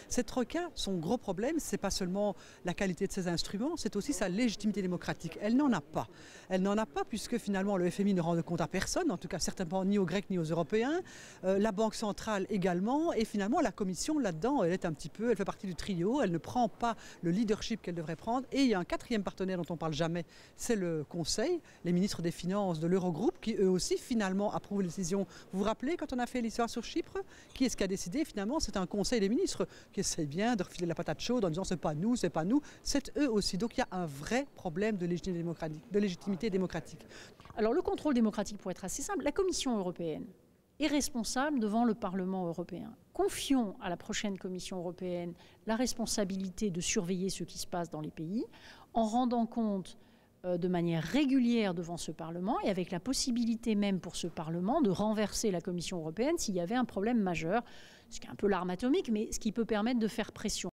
Cette troïka, son gros problème, c'est pas seulement la qualité de ses instruments, c'est aussi sa légitimité démocratique. Elle n'en a pas. Elle n'en a pas puisque finalement le FMI ne rend de compte à personne, en tout cas certainement ni aux Grecs ni aux Européens, la Banque centrale également, et finalement la Commission là-dedans, elle fait partie du trio, elle ne prend pas le leadership qu'elle devrait prendre, et il y a un quatrième partenaire dont on ne parle jamais, c'est le Conseil, les ministres des Finances de l'Eurogroupe, qui eux aussi finalement approuvent les décisions. Vous vous rappelez quand on a fait l'histoire sur Chypre, qui est-ce qui a décidé finalement? C'est un Conseil des ministres qui essaie bien de refiler la patate chaude en disant c'est pas nous, c'est eux aussi. Donc il y a un vrai problème de légitimité démocratique. Alors le contrôle démocratique, pour être assez simple, la Commission européenne est responsable devant le Parlement européen. Confions à la prochaine Commission européenne la responsabilité de surveiller ce qui se passe dans les pays en rendant compte de manière régulière devant ce Parlement et avec la possibilité même pour ce Parlement de renverser la Commission européenne s'il y avait un problème majeur, ce qui est un peu l'arme atomique, mais ce qui peut permettre de faire pression.